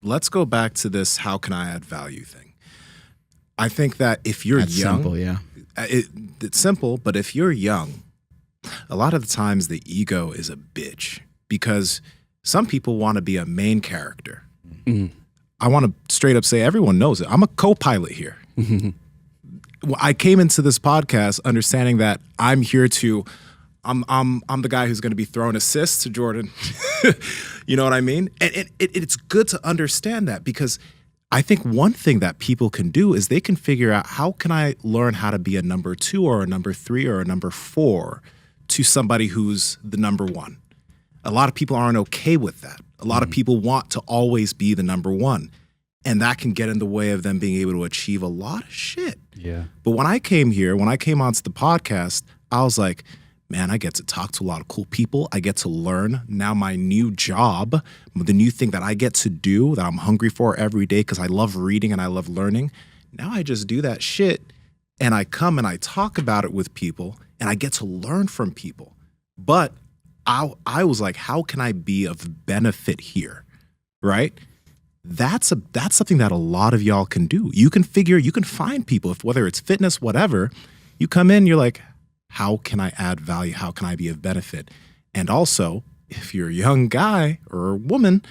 let's go back to this how can I add value thing. I think that if you're That's young, simple, yeah. It's simple, but if you're young, a lot of the times the ego is a bitch because some people want to be a main character. Mm-hmm. I want to straight up say everyone knows it. I'm a co-pilot here. I came into this podcast understanding that I'm here to I'm the guy who's going to be throwing assists to Jordan. You know what I mean? And it's good to understand that because I think one thing that people can do is they can figure out how can I learn how to be a number 2 or a number 3 or a number 4 to somebody who's the number 1. A lot of people aren't okay with that. A lot of people want to always be the number 1. And that can get in the way of them being able to achieve a lot of shit. Yeah. But when I came here, when I came onto the podcast, I was like, man, I get to talk to a lot of cool people. I get to learn. Now my new job, the new thing that I get to do that I'm hungry for every day because I love reading and I love learning. Now I just do that shit and I come and I talk about it with people and I get to learn from people. But I was like, how can I be of benefit here, right? That's something that a lot of y'all can do. You can find people, if whether it's fitness, whatever, you come in, you're like, how can I add value? How can I be of benefit? And also, if you're a young guy or a woman,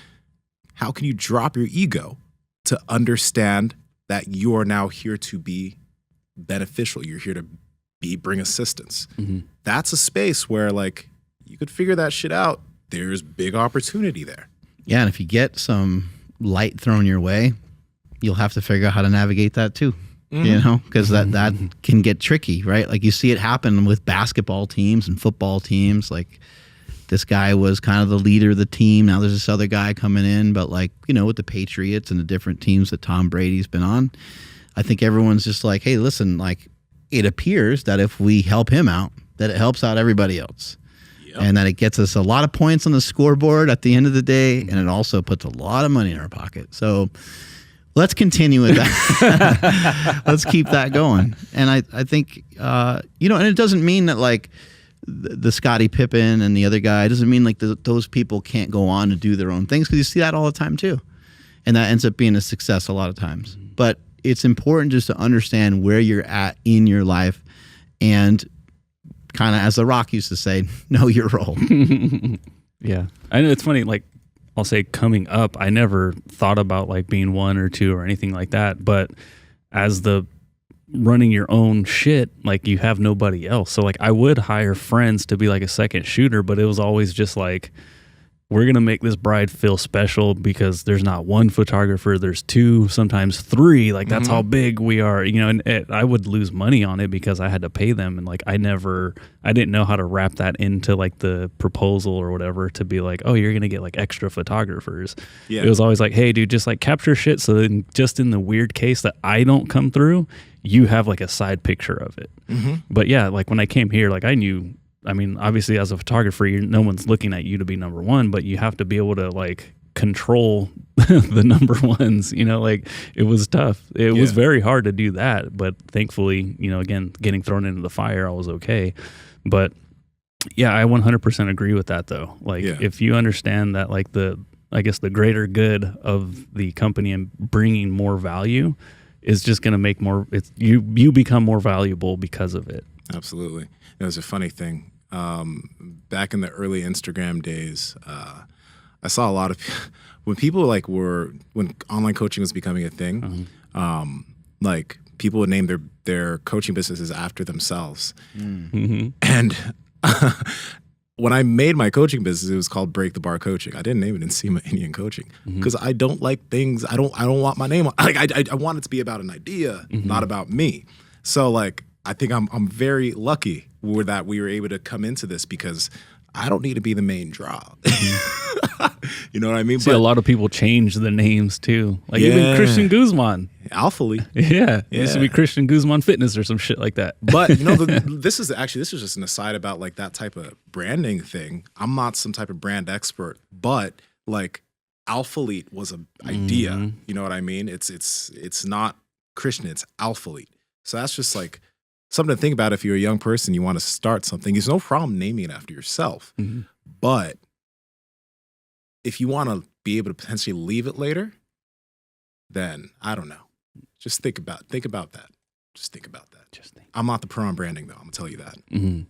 how can you drop your ego to understand that you are now here to be beneficial? You're here to bring assistance. Mm-hmm. That's a space where like you could figure that shit out. There's big opportunity there. Yeah, and if you get some light thrown your way, you'll have to figure out how to navigate that too. You know, because that can get tricky, right? Like you see it happen with basketball teams and football teams. Like this guy was kind of the leader of the team. Now there's this other guy coming in. But like, you know, with the Patriots and the different teams that Tom Brady's been on, I think everyone's just like, hey, listen, like it appears that if we help him out, that it helps out everybody else. And that it gets us a lot of points on the scoreboard at the end of the day. And it also puts a lot of money in our pocket. So let's continue with that. Let's keep that going. And I think, you know, and it doesn't mean that like the Scottie Pippen and the other guy, it doesn't mean like those people can't go on to do their own things because you see that all the time too. And that ends up being a success a lot of times. But it's important just to understand where you're at in your life and kind of, as The Rock used to say, know your role. Yeah. I know it's funny, like, I'll say coming up, I never thought about like being 1 or 2 or anything like that. But as the running your own shit, like you have nobody else. So like I would hire friends to be like a second shooter, but it was always just like, we're going to make this bride feel special because there's not 1 photographer, there's 2, sometimes 3. Like that's how big we are, you know, and I would lose money on it because I had to pay them. And like, I didn't know how to wrap that into like the proposal or whatever to be like, oh, you're going to get like extra photographers. Yeah. It was always like, hey dude, just like capture shit. So then just in the weird case that I don't come through, you have like a side picture of it. But yeah, like when I came here, like I knew, I mean, obviously as a photographer, no one's looking at you to be number 1, but you have to be able to like control the number 1s, you know, like it was tough. It was very hard to do that. But thankfully, you know, again, getting thrown into the fire, I was okay. But yeah, I 100% agree with that though. Like if you understand that like I guess the greater good of the company and bringing more value is just going to make more, you become more valuable because of it. Absolutely. It was a funny thing. Back in the early Instagram days, I saw a lot of when people like when online coaching was becoming a thing, like people would name their coaching businesses after themselves. And when I made my coaching business, it was called Break the Bar Coaching. I didn't name it Nsima Inyang Coaching because I don't like things. I don't want my name on. Like I want it to be about an idea, not about me. So like I think I'm very lucky that we were able to come into this because I don't need to be the main draw. You know what I mean? See, a lot of people change the names too. Like even Christian Guzman. Alphalete. Yeah. It used to be Christian Guzman Fitness or some shit like that. But you know, this is just an aside about like that type of branding thing. I'm not some type of brand expert, but like Alphalete was an idea. You know what I mean? It's not Christian, it's Alphalete. So that's just like something to think about if you're a young person, you want to start something. There's no problem naming it after yourself. But if you want to be able to potentially leave it later, then I don't know. Just think about that. Just think about that. Just think. I'm not the pro on branding though. I'm gonna tell you that. Mm-hmm.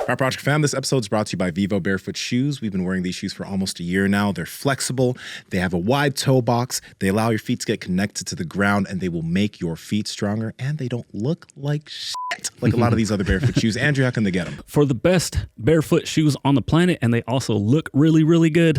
Power Project fam, this episode is brought to you by Vivo Barefoot Shoes. We've been wearing these shoes for almost a year now. They're flexible. They have a wide toe box. They allow your feet to get connected to the ground, and they will make your feet stronger. And they don't look like shit like a lot of these other barefoot shoes. Andrew, how can they get them? For the best barefoot shoes on the planet, and they also look really, really good,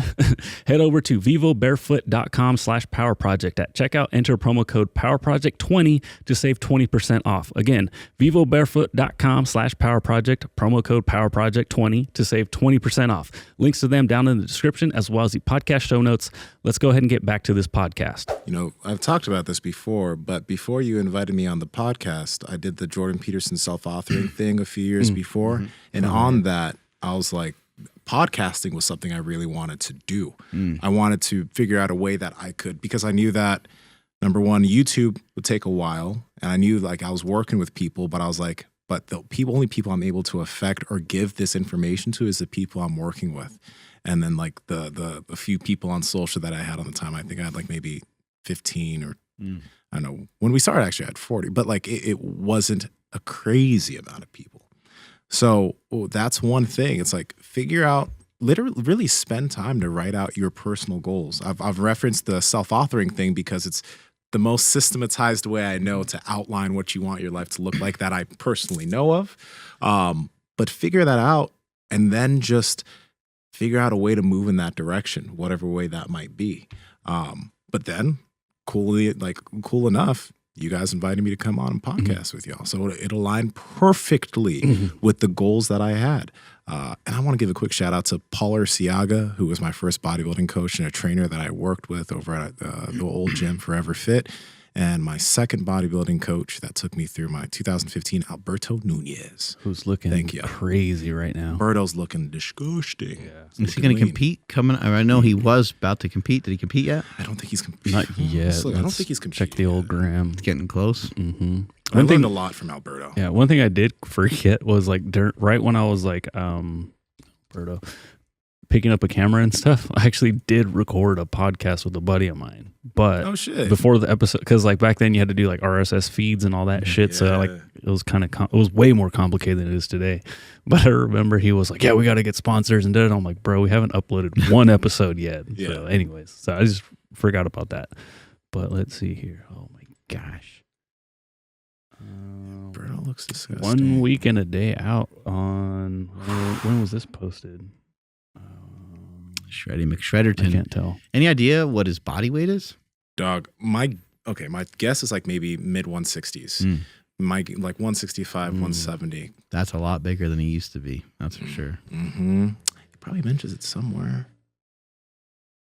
head over to vivobarefoot.com/powerproject. At checkout, enter promo code PowerProject20 to save 20% off. Again, vivobarefoot.com/powerproject, promo code PowerProject20 to save 20% off. Links to them down in the description as well as the podcast show notes. Let's go ahead and get back to this podcast. You know, I've talked about this before, but before you invited me on the podcast, I did the Jordan Peterson self-authoring thing a few years before. And on that, I was like, podcasting was something I really wanted to do. I wanted to figure out a way that I could, because I knew that, number one, YouTube would take a while. And I knew like I was working with people, but I was like, but the only people I'm able to affect or give this information to is the people I'm working with. And then like the few people on social that I had on the time, I think I had like maybe 15 or I don't know. When we started, actually I had 40, but like it wasn't a crazy amount of people. So that's one thing. It's like figure out, literally really spend time to write out your personal goals. I've referenced the self-authoring thing because it's the most systematized way I know to outline what you want your life to look like that I personally know of. But figure that out and then just figure out a way to move in that direction, whatever way that might be. But then cool enough, you guys invited me to come on and podcast with y'all. So it aligned perfectly with the goals that I had. And I want to give a quick shout out to Paul Urciaga, who was my first bodybuilding coach and a trainer that I worked with over at the old gym, Forever Fit. And my second bodybuilding coach that took me through my 2015, Alberto Nunez. Who's looking crazy right now. Alberto's looking disgusting. Yeah. Is he going to compete coming? I know he was about to compete. Did he compete yet? I don't think he's competing. Not yet. I don't think he's competing. Check the old gram. It's getting close. Mm-hmm. I learned a lot from Alberto. Yeah, one thing I did forget was like right when I was like Alberto picking up a camera and stuff, I actually did record a podcast with a buddy of mine. But before the episode, because like back then you had to do like RSS feeds and all that shit. So like it was kind of it was way more complicated than it is today. But I remember he was like, "Yeah, we got to get sponsors," and did it. I'm like, "Bro, we haven't uploaded one episode yet." Yeah. So, anyways, so I just forgot about that. But let's see here. Oh my gosh. Alberto looks disgusting. 1 week and a day out on when was this posted? Shreddy McShredderton. I can't tell. Any idea what his body weight is? Dog, my guess is like maybe mid 160s. My like 165, 170. That's a lot bigger than he used to be. That's for sure. He probably mentions it somewhere.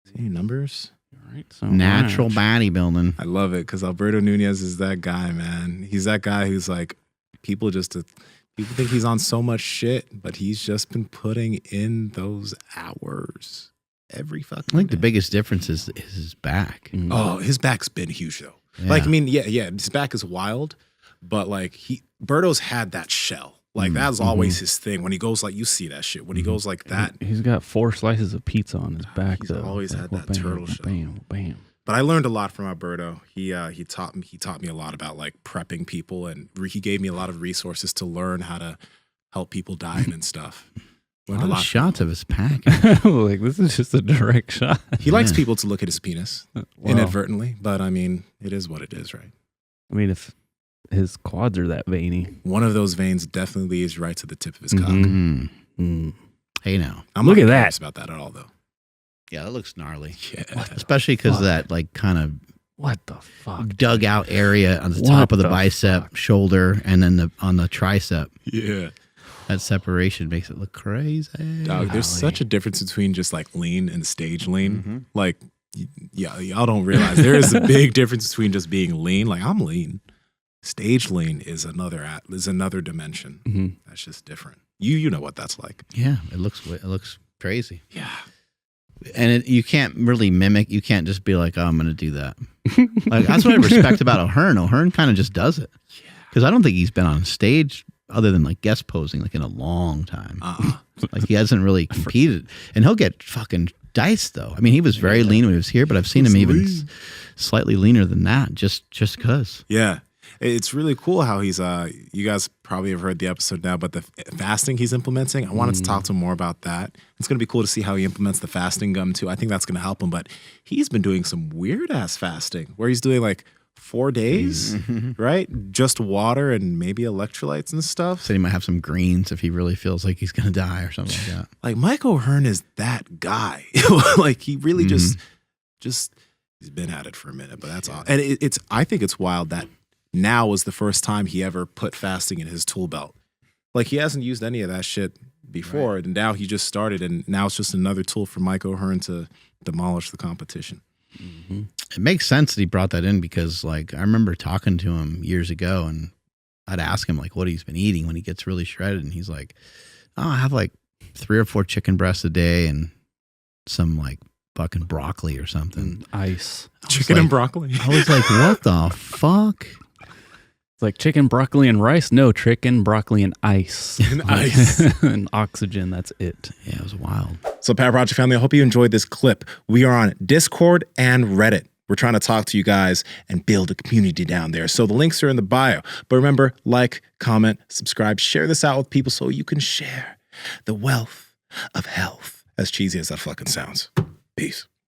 See any numbers? All right, so Natural bodybuilding. I love it because Alberto Nunez is that guy, man. He's that guy who's like, people think he's on so much shit, but he's just been putting in those hours every fucking I think day. the biggest difference is his back. Oh, his back's been huge though. Yeah. Like, I mean, yeah, his back is wild, but like Berto's had that shell. Like that was always his thing. When he goes like, you see that shit. When he goes like that. He's got 4 slices of pizza on his back. He's though. always Like, had that bam, turtle shell. Bam, bam. But I learned a lot from Alberto. He taught me a lot about like prepping people, and he gave me a lot of resources to learn how to help people diet and stuff. A lot of shots of his pack. Like this is just a direct shot. He likes people to look at his penis inadvertently, but I mean, it is what it is, right? I mean, if his quads are that veiny, one of those veins definitely leads right to the tip of his cock. Hey now, I'm look not at that. curious about that at all, though. Yeah, that looks gnarly. Yeah, especially because that like kind of what the fuck dug out area on the top of the bicep, shoulder, and then on the tricep. Yeah. That separation makes it look crazy. Dog, there's such a difference between just like lean and stage lean. Like, yeah, y'all don't realize there is a big difference between just being lean. Like, I'm lean. Stage lean is another dimension. That's just different. You know what that's like. Yeah, it looks crazy. Yeah. And you can't really mimic. You can't just be like, "Oh, I'm going to do that." Like that's what I respect about O'Hearn. O'Hearn kind of just does it. Yeah. Because I don't think he's been on stage other than like guest posing like in a long time. Like he hasn't really competed, and he'll get fucking diced though. I mean, he was very lean when he was here, but I've seen him even slightly leaner than that, just because. Yeah. It's really cool how he's, you guys probably have heard the episode now, but the fasting he's implementing, I wanted to talk to him more about that. It's going to be cool to see how he implements the fasting gum too. I think that's going to help him, but he's been doing some weird ass fasting where he's doing like 4 days, right? Just water and maybe electrolytes and stuff. So he might have some greens if he really feels like he's going to die or something like that. Like Mike O'Hearn is that guy. Like he really just he's been at it for a minute, but that's all. And I think it's wild that now was the first time he ever put fasting in his tool belt. Like he hasn't used any of that shit before, and now he just started, and now it's just another tool for Mike O'Hearn to demolish the competition. Mm-hmm. It makes sense that he brought that in because, like, I remember talking to him years ago, and I'd ask him like what he's been eating when he gets really shredded, and he's like, "Oh, I have like 3 or 4 chicken breasts a day and some like fucking broccoli or something." Ice. Chicken and broccoli. I was like, "What the fuck?" It's like chicken, broccoli, and rice. No, chicken, broccoli, and ice. And ice. And oxygen. That's it. Yeah, it was wild. So Power Project family, I hope you enjoyed this clip. We are on Discord and Reddit. We're trying to talk to you guys and build a community down there. So the links are in the bio. But remember, like, comment, subscribe, share this out with people so you can share the wealth of health. As cheesy as that fucking sounds. Peace.